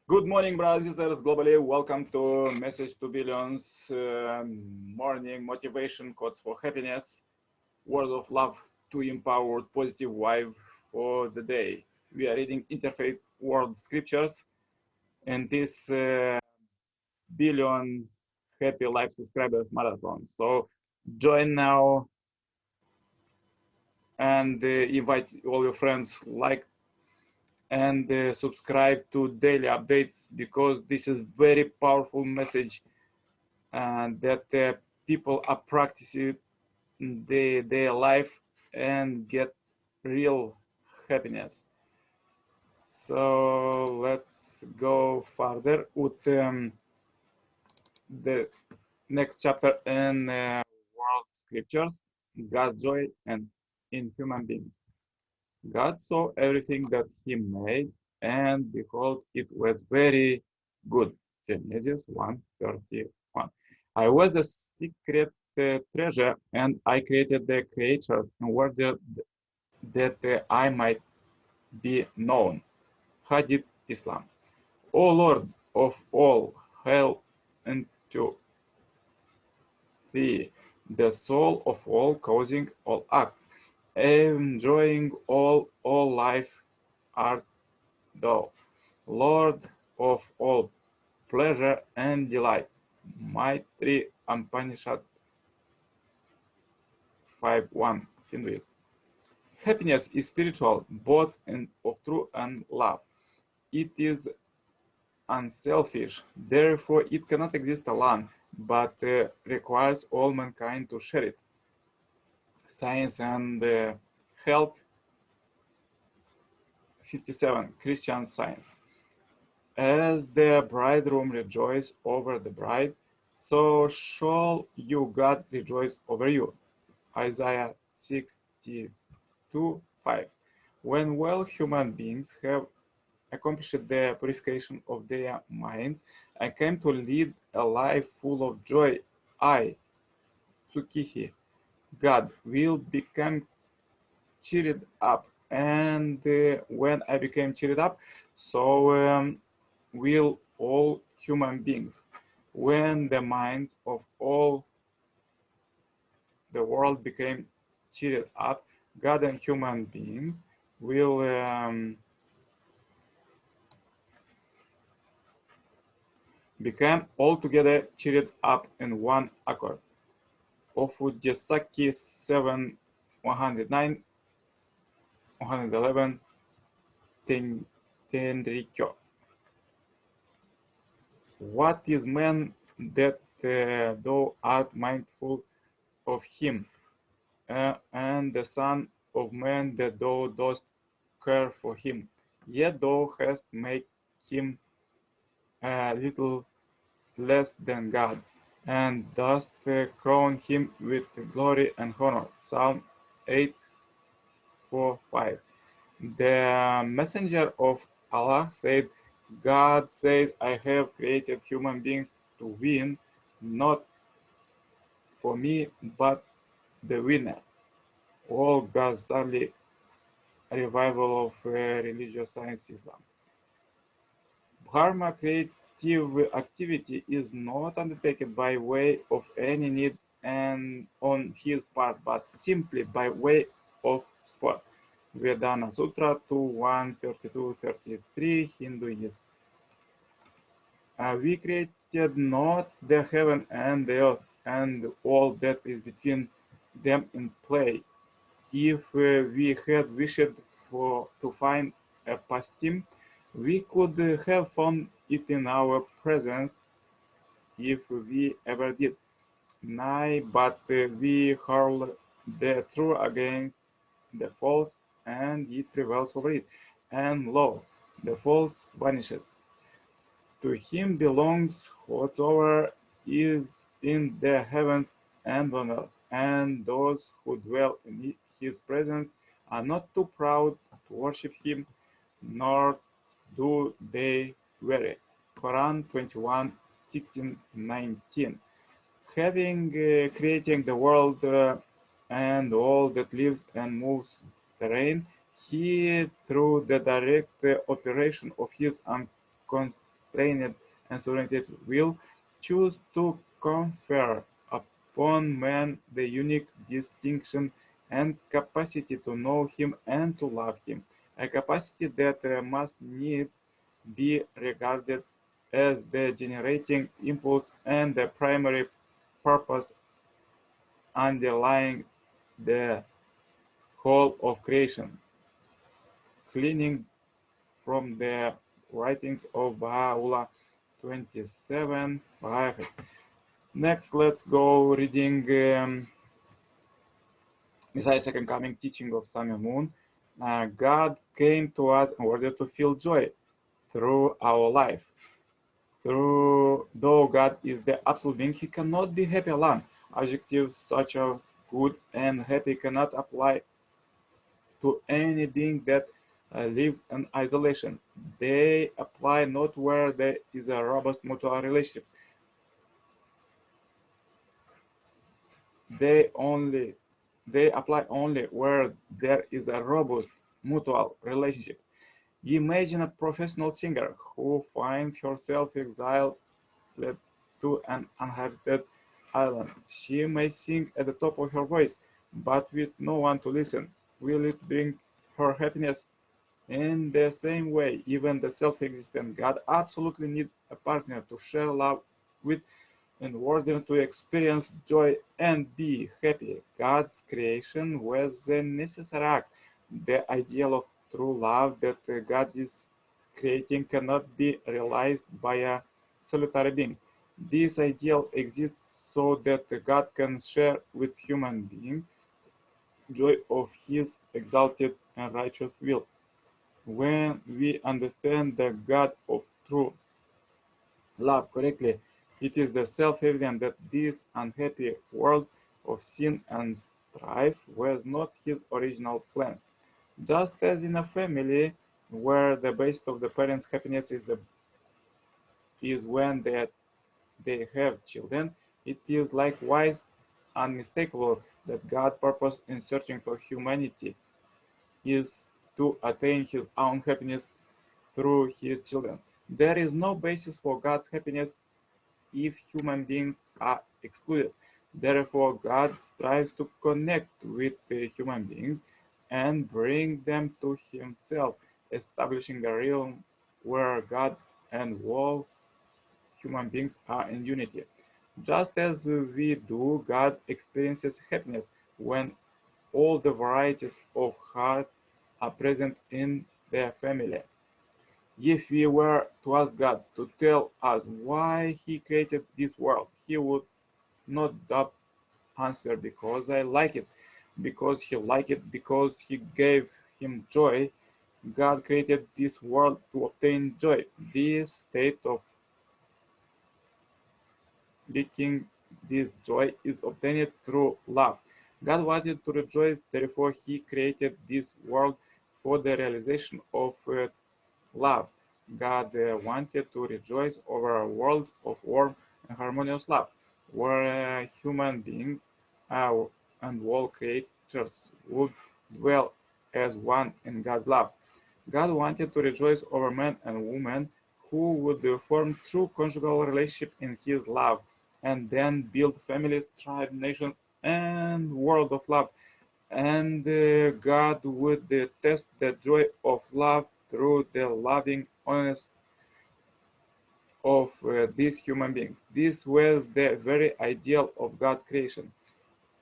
Good morning, brothers and sisters globally. Welcome to Message to Billions morning motivation quotes for happiness, word of love to empower positive vibe for the day. We are reading interfaith world scriptures and this billion happy life subscribers marathon. So join now and invite all your friends, like and subscribe to daily updates because this is very powerful message that people are practicing their life and get real happiness. So let's go further with the next chapter in world scriptures, God's joy and in human beings. God saw everything that he made, and behold, it was very good. Genesis 1:31. I was a secret treasure, and I created the creatures in order that I might be known. Hadith Islam. O Lord of all, hail unto thee, the soul of all, causing all acts, enjoying all life art thou, Lord of all pleasure and delight. Maitri Upanishad 5:1 Hinduism. Happiness is spiritual, both in of truth and love. It is unselfish, therefore it cannot exist alone, but requires all mankind to share it. Science and Health 57 Christian Science. As the bridegroom rejoices over the bride, so shall you, God, rejoice over you. Isaiah 62:5. When well human beings have accomplished the purification of their minds and came to lead a life full of joy, I, Tsukihi, God, will become cheered up. And when I became cheered up, so will all human beings. When the minds of all the world became cheered up, God and human beings will become altogether cheered up in one accord. Ofudesaki 7 109 111 Tenrikyo. What is man that thou art mindful of him, and the Son of Man that thou dost care for him? Yet thou hast made him a little less than God, and dost crown him with glory and honor. Psalm 8:4-5. The messenger of Allah said, God said, I have created human beings to win, not for me, but the winner. All Ghazali revival of religious science Islam. Dharma creative activity is not undertaken by way of any need and on his part, but simply by way of sport. Vedana Sutra 2:132-33 Hinduism. We created not the heaven and the earth and all that is between them in play. If we had wished to find a pastime, we could have found it in our presence if we ever did. Nay, but we hurl the true against the false, and it prevails over it. And lo, the false vanishes. To him belongs whatsoever is in the heavens and on earth, and those who dwell in his presence are not too proud to worship him, nor do they weary. Quran 21:16-19. Having creating the world and all that lives and moves therein, he, through the direct operation of his unrestrained and sovereign will, choose to confer upon man the unique distinction and capacity to know him and to love him, a capacity that must needs be regarded as the generating impulse and the primary purpose underlying the whole of creation. Cleaning from the writings of Baha'u'llah 27:5. Next, let's go reading Messiah's second coming teaching of Sun and Moon. God came to us in order to feel joy through our life. Though God is the absolute being, he cannot be happy alone. Adjectives such as good and happy cannot apply to any being that lives in isolation. They apply not where there is a robust mutual relationship. They only they apply only where there is a robust mutual relationship. Imagine a professional singer who finds herself exiled to an uninhabited island. She may sing at the top of her voice, but with no one to listen. Will it bring her happiness? In the same way, even the self-existent God absolutely needs a partner to share love with in order to experience joy and be happy. God's creation was a necessary act. The ideal of true love that God is creating cannot be realized by a solitary being. This ideal exists so that God can share with human beings joy of his exalted and righteous will. When we understand the God of true love correctly, it is the self-evident that this unhappy world of sin and strife was not his original plan. Just as in a family where the basis of the parents' happiness is when they have children, it is likewise unmistakable that God's purpose in searching for humanity is to attain his own happiness through his children. There is no basis for God's happiness if human beings are excluded. Therefore, God strives to connect with the human beings and bring them to himself, establishing a realm where God and all human beings are in unity. Just as we do, God experiences happiness when all the varieties of heart are present in their family. If we were to ask God to tell us why He created this world, He would not doubt answer because I like it, because He liked it, because He gave Him joy. God created this world to obtain joy. This state of leaking this joy is obtained through love. God wanted to rejoice, therefore He created this world for the realization of love. God wanted to rejoice over a world of warm and harmonious love, where human beings and all creatures would dwell as one in God's love. God wanted to rejoice over men and women who would form true conjugal relationship in His love, and then build families, tribes, nations, and world of love. And God would test the joy of love through the loving honest of these human beings. This was the very ideal of God's creation.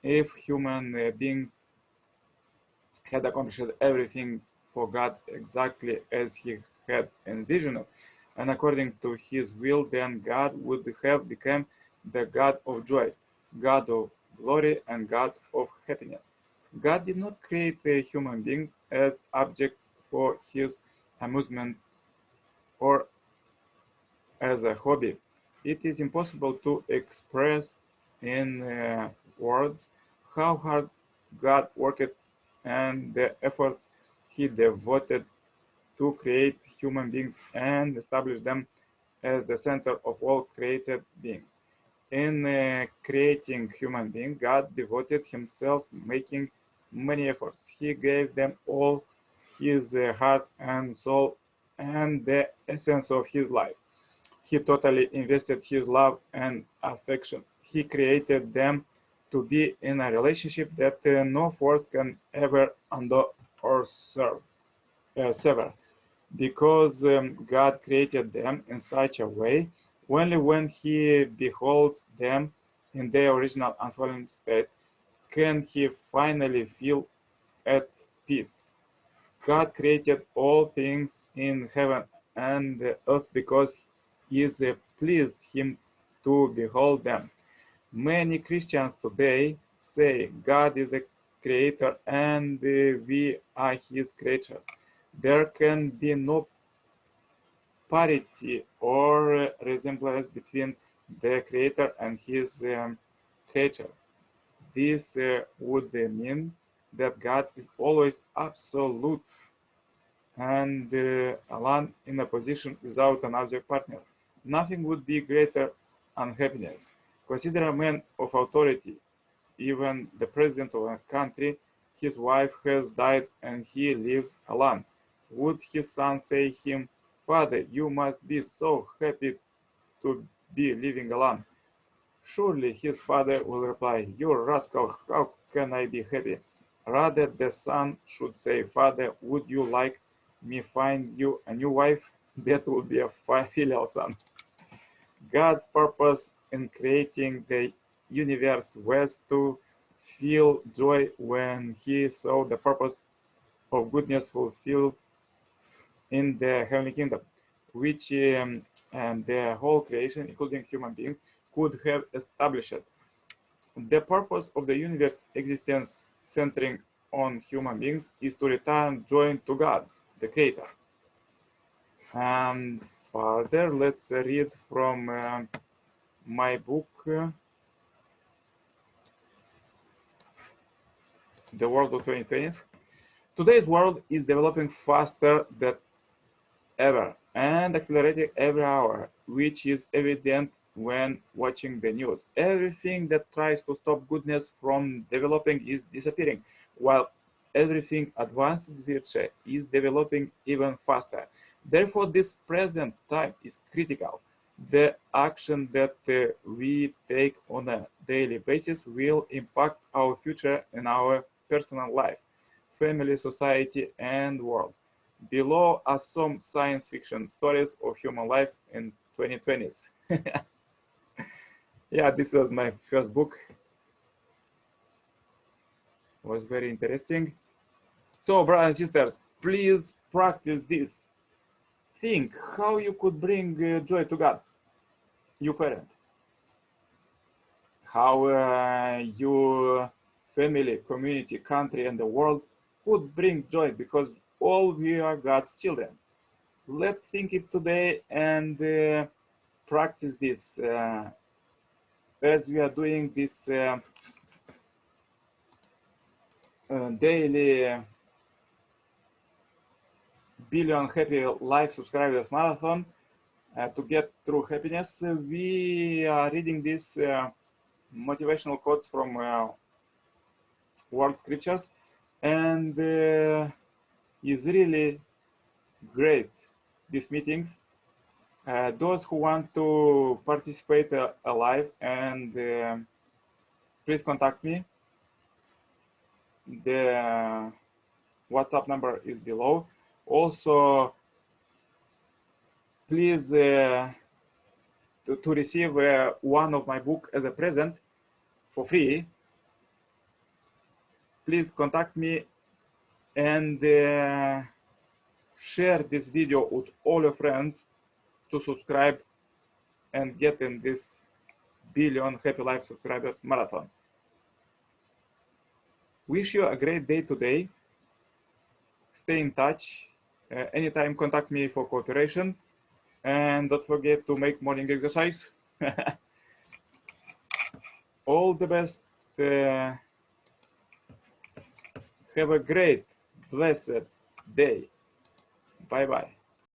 If human beings had accomplished everything for God exactly as He had envisioned, and according to His will, then God would have become the God of joy, God of glory, and God of happiness. God did not create the human beings as objects for His amusement or as a hobby. It is impossible to express in words how hard God worked and the efforts He devoted to create human beings and establish them as the center of all created beings. In creating human beings, God devoted Himself, making many efforts. He gave them all His heart and soul and the essence of His life. He totally invested his love and affection. He created them to be in a relationship that no force can ever undo or sever. Because God created them in such a way, only when He beholds them in their original unfallen state can He finally feel at peace. God created all things in heaven and earth because it pleased Him to behold them. Many Christians today say God is the creator and we are His creatures. There can be no parity or resemblance between the creator and his creatures. This would mean that God is always absolute and alone in a position without an object partner. Nothing would be greater unhappiness. Consider a man of authority, even the president of a country. His wife has died and he lives alone. Would his son say him, "Father, you must be so happy to be living alone"? Surely his father will reply, "You rascal, how can I be happy?" Rather, the son should say, "Father, would you like me find you a new wife?" That would be a filial son. God's purpose in creating the universe was to feel joy when he saw the purpose of goodness fulfilled in the heavenly kingdom, which and the whole creation, including human beings, could have established. The purpose of the universe existence centering on human beings is to return joy to God, the Creator. And further, let's read from my book, The World of 2020s. Today's world is developing faster than ever and accelerating every hour, which is evident when watching the news. Everything that tries to stop goodness from developing is disappearing, while everything advanced virtue is developing even faster. Therefore, this present time is critical. The action that we take on a daily basis will impact our future and our personal life, family, society, and world. Below are some science fiction stories of human lives in 2020s. Yeah, this was my first book. It was very interesting. So, brothers and sisters, please practice this. Think how you could bring joy to God, your parent. How your family, community, country, and the world could bring joy because all we are God's children. Let's think it today and practice this as we are doing this daily billion happy live subscribers marathon to get through happiness. We are reading these motivational quotes from world scriptures, and is really great, these meetings. Those who want to participate live and please contact me. The WhatsApp number is below. Also, please to receive one of my book as a present for free, please contact me and share this video with all your friends to subscribe and get in this billion happy life subscribers marathon. Wish you a great day today. Stay in touch. Anytime contact me for cooperation. And don't forget to make morning exercise. All the best. Have a great, blessed day. Bye-bye.